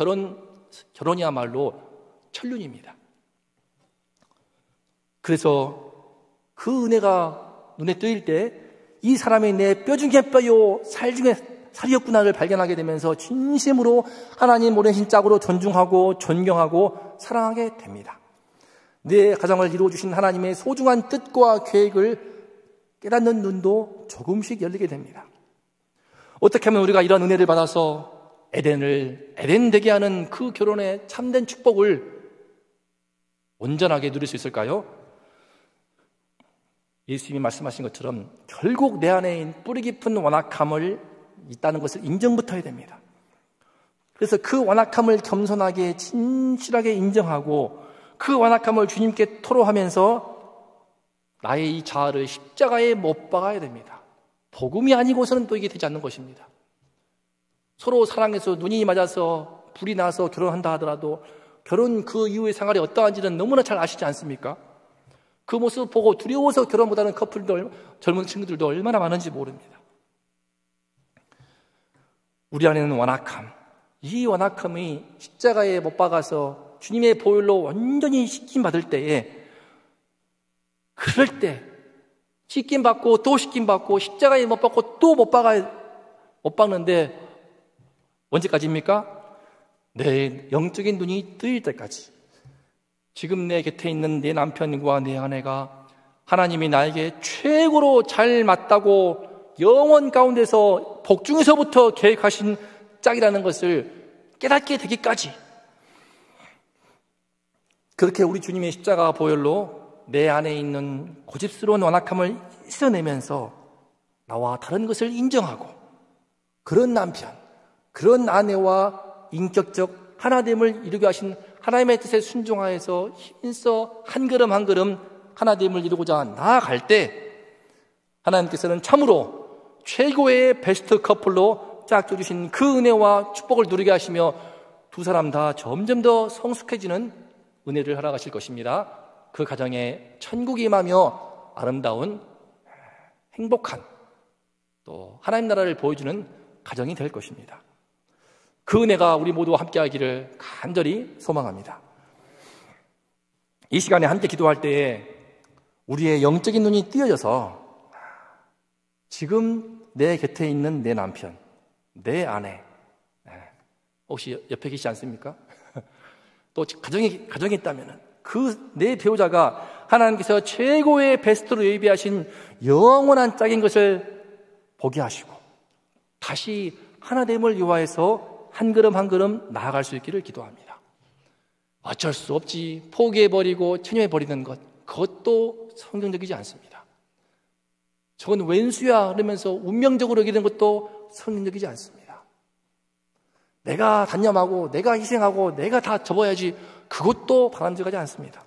결혼이야말로 천륜입니다. 그래서 그 은혜가 눈에 뜨일 때 이 사람이 내 뼈 중에 뼈요, 살 중에 살이었구나를 발견하게 되면서 진심으로 하나님 보내신 짝으로 존중하고 존경하고 사랑하게 됩니다. 내 가정을 이루어주신 하나님의 소중한 뜻과 계획을 깨닫는 눈도 조금씩 열리게 됩니다. 어떻게 하면 우리가 이런 은혜를 받아서 에덴 되게 하는 그 결혼의 참된 축복을 온전하게 누릴 수 있을까요? 예수님이 말씀하신 것처럼 결국 내 안에 뿌리 깊은 완악함을 있다는 것을 인정부터 해야 됩니다. 그래서 그 완악함을 겸손하게 진실하게 인정하고 그 완악함을 주님께 토로하면서 나의 이 자아를 십자가에 못 박아야 됩니다. 복음이 아니고서는 또 이게 되지 않는 것입니다. 서로 사랑해서 눈이 맞아서 불이 나서 결혼한다 하더라도 결혼 그 이후의 생활이 어떠한지는 너무나 잘 아시지 않습니까? 그 모습 보고 두려워서 결혼 못하는 커플들, 젊은 친구들도 얼마나 많은지 모릅니다. 우리 안에는 완악함, 이 완악함이 십자가에 못 박아서 주님의 보혈로 완전히 씻김받을 때에, 그럴 때 씻김받고 또 씻김받고 십자가에 못 박고 또 못 박는데 언제까지입니까? 내 영적인 눈이 뜨일 때까지. 지금 내 곁에 있는 내 남편과 내 아내가 하나님이 나에게 최고로 잘 맞다고 영원 가운데서 복중에서부터 계획하신 짝이라는 것을 깨닫게 되기까지, 그렇게 우리 주님의 십자가 보혈로 내 안에 있는 고집스러운 완악함을 씻어내면서 나와 다른 것을 인정하고 그런 남편, 그런 아내와 인격적 하나됨을 이루게 하신 하나님의 뜻에 순종하여서 힘써 한 걸음 한 걸음 하나됨을 이루고자 나아갈 때 하나님께서는 참으로 최고의 베스트 커플로 짝져 주신 그 은혜와 축복을 누리게 하시며 두 사람 다 점점 더 성숙해지는 은혜를 허락하실 것입니다. 그 가정에 천국이 임하며 아름다운 행복한 또 하나님 나라를 보여주는 가정이 될 것입니다. 그 은혜가 우리 모두와 함께하기를 간절히 소망합니다. 이 시간에 함께 기도할 때에 우리의 영적인 눈이 띄어져서 지금 내 곁에 있는 내 남편, 내 아내, 혹시 옆에 계시지 않습니까? 또 가정이 있다면 그 내 배우자가 하나님께서 최고의 베스트로 예비하신 영원한 짝인 것을 보게 하시고 다시 하나됨을 요하해서 한 걸음 한 걸음 나아갈 수 있기를 기도합니다. 어쩔 수 없지 포기해버리고 체념해버리는 것, 그것도 성경적이지 않습니다. 저건 왼수야 그러면서 운명적으로 여기는 것도 성경적이지 않습니다. 내가 단념하고 내가 희생하고 내가 다 접어야지, 그것도 바람직하지 않습니다.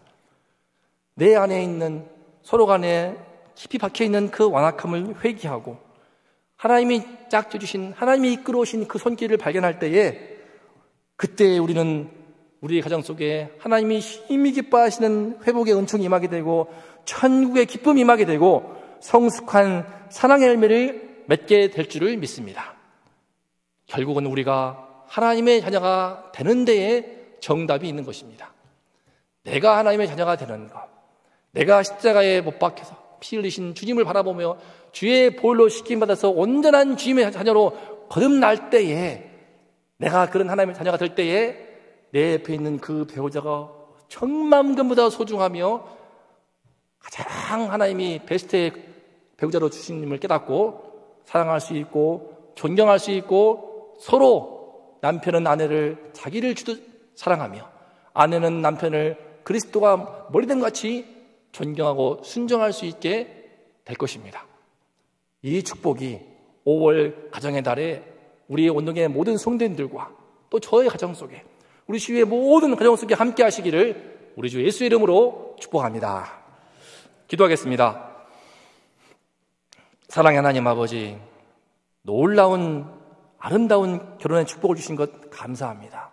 내 안에 있는 서로 간에 깊이 박혀있는 그 완악함을 회개하고 하나님이 짝져 주신, 하나님이 이끌어 오신 그 손길을 발견할 때에 그때 우리는 우리의 가정 속에 하나님이 힘이 기뻐하시는 회복의 은총이 임하게 되고 천국의 기쁨이 임하게 되고 성숙한 사랑의 열매를 맺게 될 줄을 믿습니다. 결국은 우리가 하나님의 자녀가 되는 데에 정답이 있는 것입니다. 내가 하나님의 자녀가 되는 것, 내가 십자가에 못 박혀서 피 흘리신 주님을 바라보며 주의 보혈로 씻김받아서 온전한 주님의 자녀로 거듭날 때에, 내가 그런 하나님의 자녀가 될 때에 내 옆에 있는 그 배우자가 천만금보다 소중하며 가장 하나님이 베스트의 배우자로 주신 님을 깨닫고 사랑할 수 있고 존경할 수 있고, 서로 남편은 아내를 자기를 주듯 사랑하며 아내는 남편을 그리스도가 머리됨 같이 존경하고 순종할 수 있게 될 것입니다. 이 축복이 5월 가정의 달에 우리의 온동의 모든 성도님들과 또 저의 가정 속에, 우리 주위의 모든 가정 속에 함께 하시기를 우리 주 예수의 이름으로 축복합니다. 기도하겠습니다. 사랑의 하나님 아버지, 놀라운 아름다운 결혼의 축복을 주신 것 감사합니다.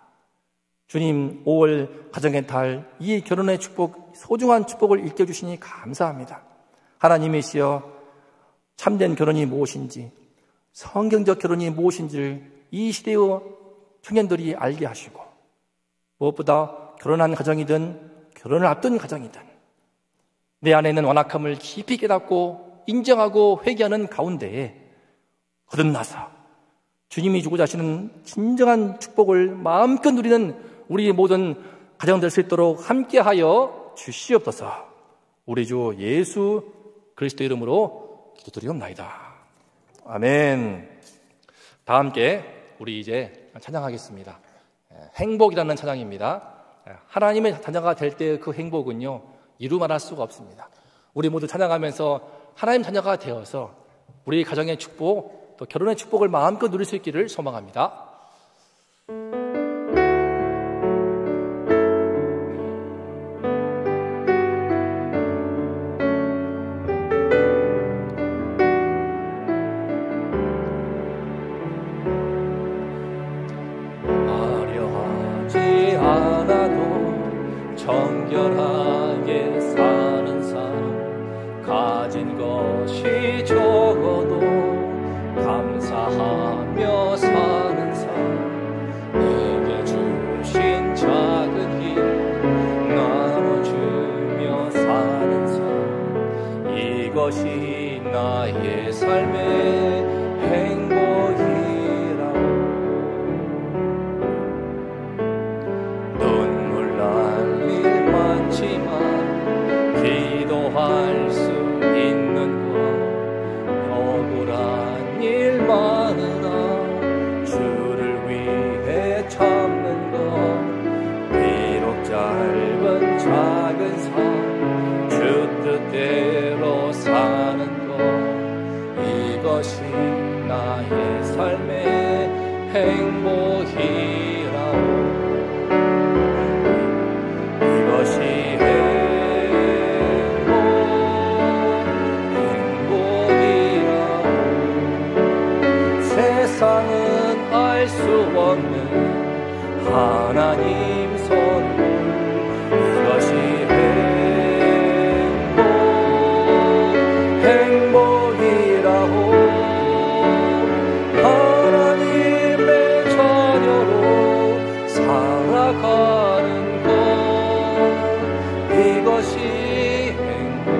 주님, 5월 가정의 달, 이 결혼의 축복, 소중한 축복을 일깨주시니 감사합니다. 하나님이시여, 참된 결혼이 무엇인지, 성경적 결혼이 무엇인지를 이 시대의 청년들이 알게 하시고, 무엇보다 결혼한 가정이든 결혼을 앞둔 가정이든 내 안에 있는 완악함을 깊이 깨닫고 인정하고 회개하는 가운데에 거듭나서 주님이 주고자 하시는 진정한 축복을 마음껏 누리는 우리 모든 가정 될 수 있도록 함께하여 주시옵소서. 우리 주 예수 그리스도 이름으로 기도드리옵나이다. 아멘. 다 함께 우리 이제 찬양하겠습니다. 행복이라는 찬양입니다. 하나님의 자녀가 될 때의 그 행복은요, 이루 말할 수가 없습니다. 우리 모두 찬양하면서 하나님 자녀가 되어서 우리 가정의 축복, 또 결혼의 축복을 마음껏 누릴 수 있기를 소망합니다. 정결하게 사는 삶, 가진 것이 적어도 감사하며 사는 삶, 내게 주신 작은 힘 나눠주며 사는 삶, 이것이 나의 삶의 행복이라. 눈물 날 일 많지만 기도할 수 있는 것, 억울한 일 많으나 주를 위해 참는 것, 비록 짧은 작은 삶 주 뜻대로 사는 것, 이것이 살아가는 것 이것이 행복이라오.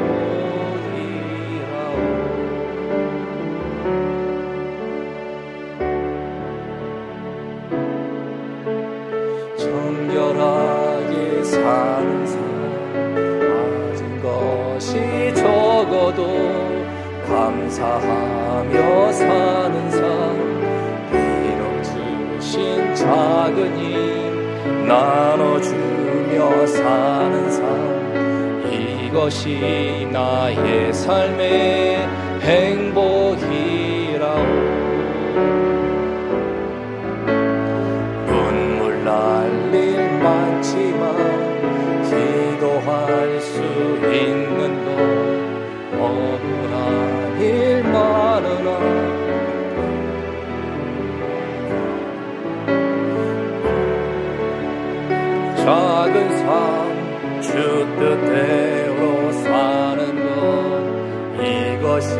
정결하게 사는 삶 가진 것이 적어도 감사하며 사는 삶 빌어주신 작은 힘 나눠주며 사는 삶 이것이 나의 삶의 행복이라오. 눈물 날 일 많지만 기도할 수 있는 것 억울한 일 많으나 작은 삶 주 뜻대로 사는 것 이것이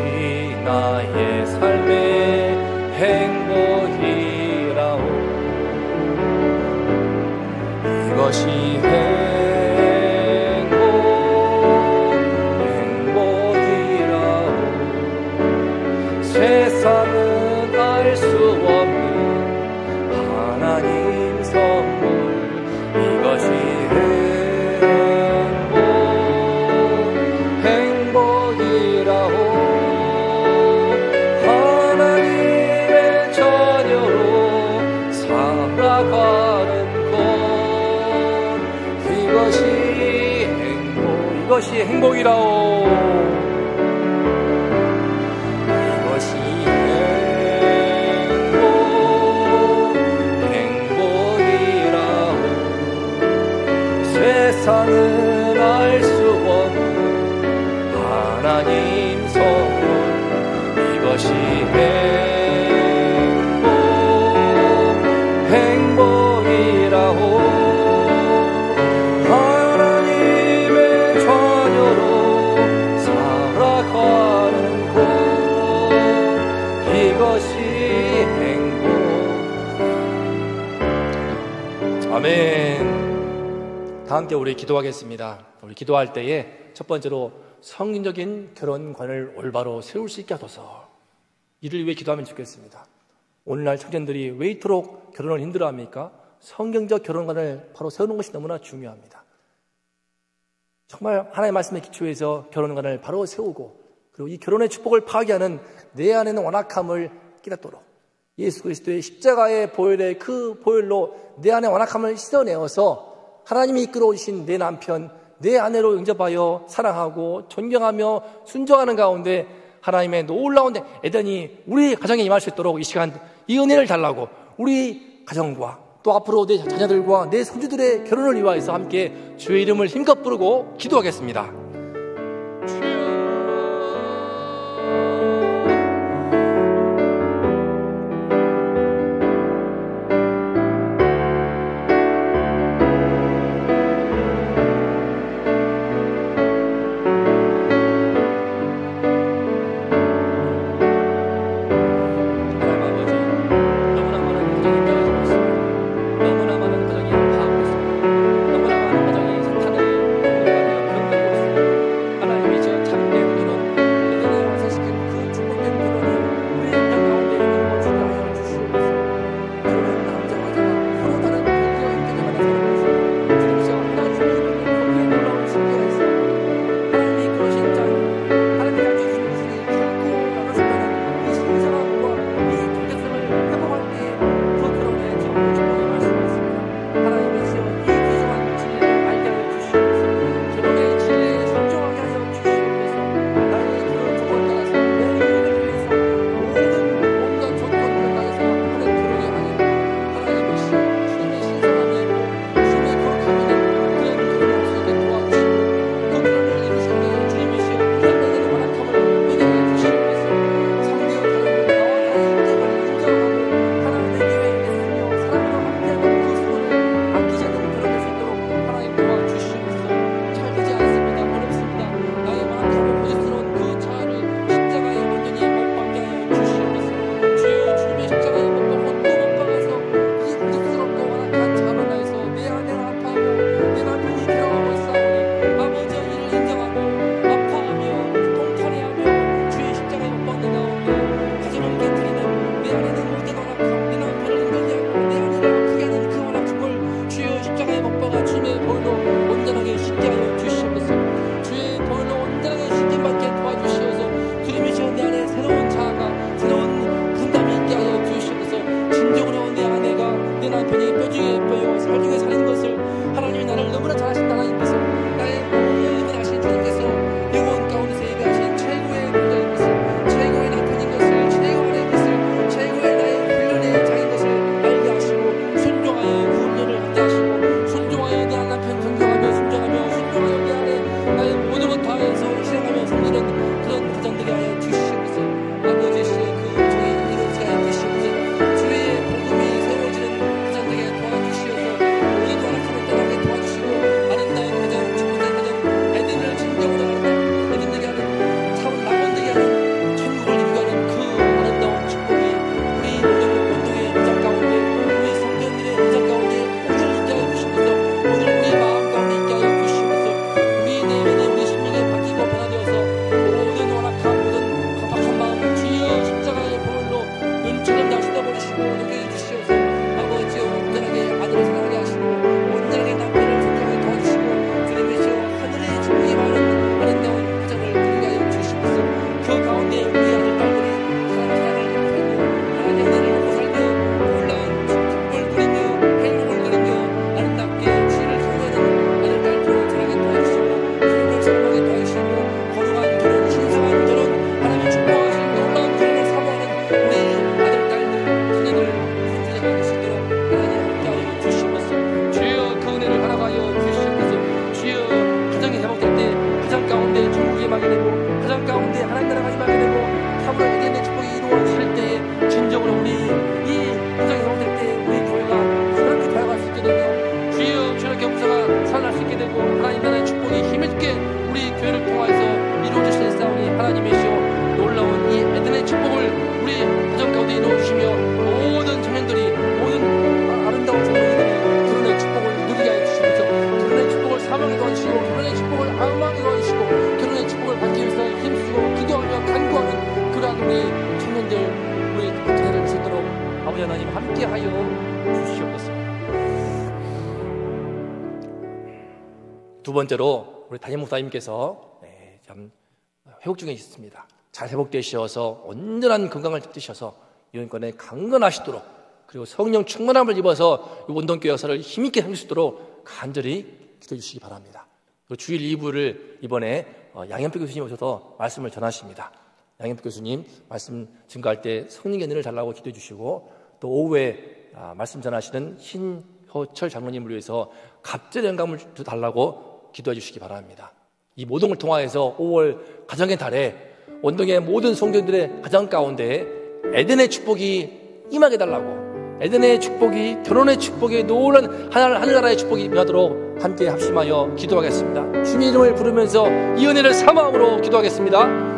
나의 삶의 행복이라오. 이것이 행복이라오. 세상은 알 수 없는 하나님 선물 이것이 행복이라오. 하나님의 자녀로 살아가는 것 이것이 행복이라오. 이것이 행복이라오. 세상은 알 수 없는 하나님 선물 이것이 행복이라오. 하나님의 자녀로 살아가는 것 이것이 행복. 아멘. 다 함께 우리 기도하겠습니다. 우리 기도할 때에 첫 번째로 성경적인 결혼관을 올바로 세울 수 있게 하소서. 이를 위해 기도하면 좋겠습니다. 오늘날 청년들이 왜 이토록 결혼을 힘들어합니까? 성경적 결혼관을 바로 세우는 것이 너무나 중요합니다. 정말 하나님의 말씀에 기초해서 결혼관을 바로 세우고 그리고 이 결혼의 축복을 파괴하는 내 안에는 완악함을 깨닫도록 예수 그리스도의 십자가의 보혈의 그 보혈로 내 안의 완악함을 씻어내어서 하나님이 이끌어 오신 내 남편, 내 아내로 영접하여 사랑하고 존경하며 순종하는 가운데 하나님의 놀라운 에덴이 우리 가정에 임할 수 있도록 이 시간 이 은혜를 달라고 우리 가정과 또 앞으로 내 자녀들과 내 손주들의 결혼을 위하여서 함께 주의 이름을 힘껏 부르고 기도하겠습니다. 두 번째로 우리 담임 목사님께서 참 회복 중에 있습니다. 잘 회복되셔서 온전한 건강을 얻으셔서 이번 건에 강건하시도록, 그리고 성령 충만함을 입어서 운동교회 역사를 힘있게 하실 수 있도록 간절히 기도해 주시기 바랍니다. 그리고 주일 2부를 이번에 양현표 교수님 오셔서 말씀을 전하십니다. 양현표 교수님 말씀 증거할 때 성령의 은혜를 달라고 기도해 주시고, 또 오후에 말씀 전하시는 신효철 장로님을 위해서 갑절의 영감을 달라고 기도해 주시기 바랍니다. 이 모든 걸 통하여서 5월 가정의 달에 원동의 모든 성도들의 가정 가운데 에덴의 축복이 임하게 달라고, 에덴의 축복이, 결혼의 축복이, 놀란 하늘나라의 축복이 임하도록 함께 합심하여 기도하겠습니다. 주님의 이름을 부르면서 이 은혜를 사모함으로 기도하겠습니다.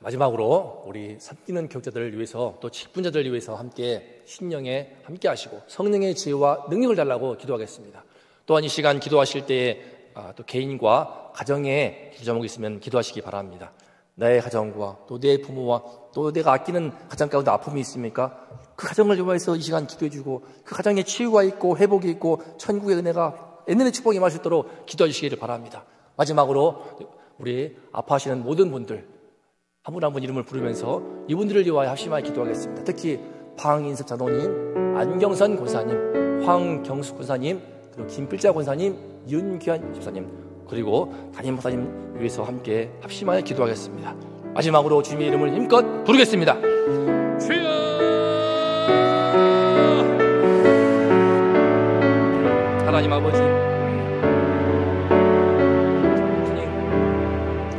마지막으로 우리 섬기는 교육자들을 위해서, 또 직분자들을 위해서 함께 신령에 함께 하시고 성령의 지혜와 능력을 달라고 기도하겠습니다. 또한 이 시간 기도하실 때에 또 개인과 가정에 기도 제목이 있으면 기도하시기 바랍니다. 나의 가정과 또 내 부모와 또 내가 아끼는 가정 가운데 아픔이 있습니까? 그 가정을 위해서 이 시간 기도해주고, 그 가정에 치유가 있고 회복이 있고 천국의 은혜가 애는의 축복이 임할 수 있도록 기도해 주시기를 바랍니다. 마지막으로 우리 아파하시는 모든 분들 한 분 한 분 이름을 부르면서 이분들을 위하여 합심하여 기도하겠습니다. 특히 방인섭 장로님, 안경선 권사님, 황경숙 권사님, 그리고 김필자 권사님, 윤기환 집사님, 그리고 담임 목사님 위해서 함께 합심하여 기도하겠습니다. 마지막으로 주님의 이름을 힘껏 부르겠습니다. 주여! 하나님 아버지, 주님,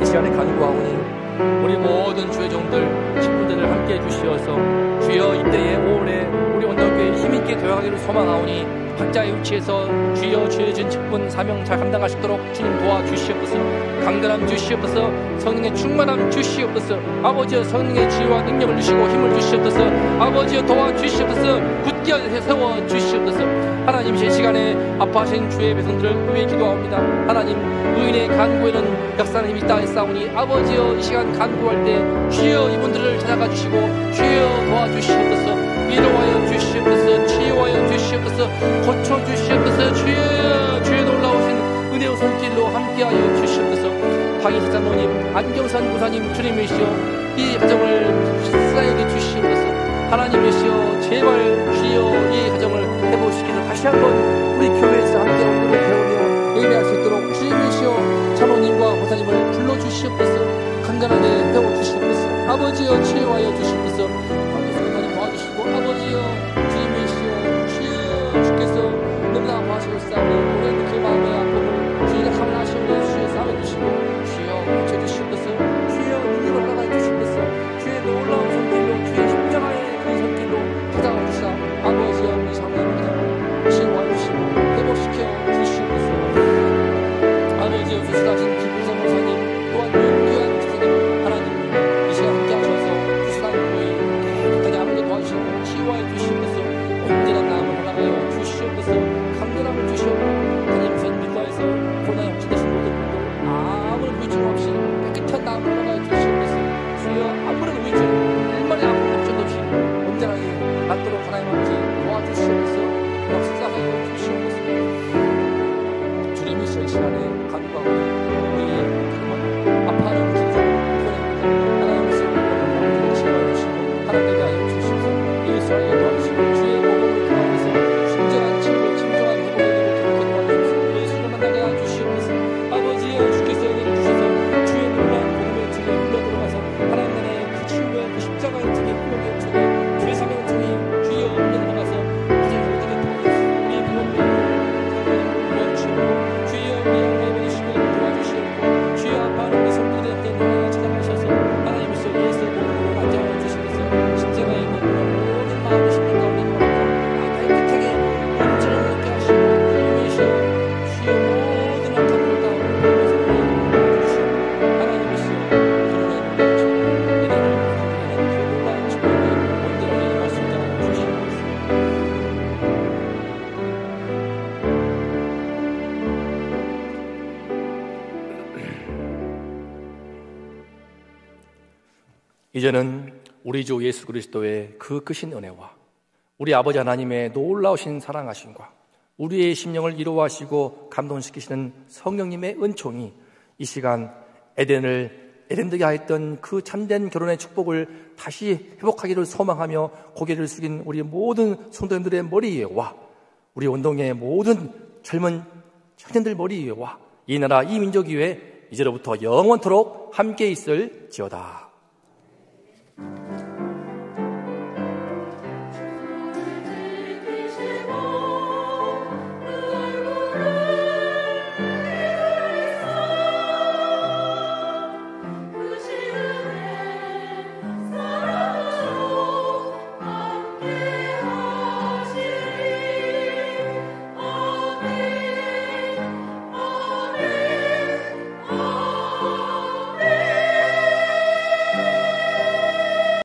이 시간에 간구하오니 우리 모든 주의 종들, 친구들을 함께 해주시어서 주여 이때에 오래 우리 원덕교회 힘있게 되어가기를 소망하오니 각자의 위치에서 주여 주의 준 직분 사명 잘 감당하시도록 주님 도와주시옵소서. 강건함 주시옵소서. 성령의 충만함 주시옵소서. 아버지여 성령의 지혜와 능력을 주시고 힘을 주시옵소서. 아버지여 도와주시옵소서. 굳게 세워 주시옵소서. 하나님 이 시간에 아파하신 주의 백성들을 위해 기도합니다. 하나님 노인의 간구에는 역사는 힘이 있다 했사오니 아버지여 이 시간 간구할 때 주여 이분들을 찾아가 주시고 주여 도와주시옵소서. 위로하여 주시옵소서. 치유하여 주시옵소서. 고쳐주시옵소서. 주의 놀라우신 은혜의 손길로 함께하여 주시옵소서. 박희사 장로님, 안경산 고사님 주님이시여 이 가정을 사에게 주시옵소서. 하나님이시여 제발 주여 이 가정을 해보시기를 다시 한번 우리 교회에서 함께 오늘을 배우며 예배할 수 있도록 주님이시여 장로님과 고사님을 불러주시옵소서. 간간하게 배워주시옵소서. 아버지여 치유하여 주시옵소서. 박희사 도와주시고 아버지여 주님이시여 주여 주께서 너무나 아파하시옵사오니 오랜 그 마음의 아픔을 주의가 감당하시오니 주여 싸워주시고 주여 고쳐주시옵소서. 주여 능력을 허락하여 주시옵소서. 주의 놀라운 손길로 주의 십자가의 그 손길로 찾아가 주시사 아버지여 우리 장로의 가정을 치유하여 주시고 회복시켜 주시옵소서. 아버지여 주시다신 김부선 목사님 또한 유교한 집사님 하나님 이 시간 함께 하셔서 주시다는 거에 깨끗하게 아버지 도와주시고 치유하여 주시옵소서. 언제나 나음을 허락하여 주시옵소서. 강건함을 주시옵고 하나님 선 밀가에서 고난에 험진되신 모든 분들 아무런 의심 없이 깨끗한 나음을 허락하여 주시옵소서. 주여 아무런 의심 일말의 아무 걱정도 없이 온전하게 낫도록 하나님 아버지 도와주시옵소서. 역사하여 주시옵소서. 주님이 이 시간에 간구하고 우리 아파하는 기적 하나님의 손으로 치유하여 주시고 하나님에게 하여 주시옵소서. 예수를 도와주시고 주의 복음을 통하여서 진정한 치유를 진정한 회복을 이루도록 도와주시옵소서. 예수를 만나게 하여 주시옵소서. 아버지여 주께서 은혜를 주셔서 주의 놀라운 복음의 등에 흘러 들어가서 하나님 나라의 그 치유의 그 십자가의 등에 흘러 들어가서 주의 사명을 통해 주여 흘러 들어가서 가정의 모든 도와주시고 우리의 부모님을 도와주시고 주여 우리 하나님의 시간을 도와주시옵고 주여 아파하는 그 성도들의 대노하여 찾아가셔서 하나님께서 예수의 몸으로 만져하여 주시면서 십자가의 몸으로 모든 마음의 심령 가운데 놓아놓고 깨끗하게 온전을 얻게 하시고 주님이시여 주여 모든 악한 것 가운데 주시고 하나님이시여 그러나 놀라운 은혜를 그 놀라운 축복을 온전하게 임할 수 있게 하여 주시옵소서. 이제는 우리 주 예수 그리스도의 그 크신 은혜와 우리 아버지 하나님의 놀라우신 사랑하심과 우리의 심령을 위로하시고 감동시키시는 성령님의 은총이 이 시간 에덴되게 하였던 그 참된 결혼의 축복을 다시 회복하기를 소망하며 고개를 숙인 우리 모든 성도님들의 머리 위에와 우리 원동의 모든 젊은 청년들 머리 위에와 이 나라 이 민족 위에 이제로부터 영원토록 함께 있을지어다.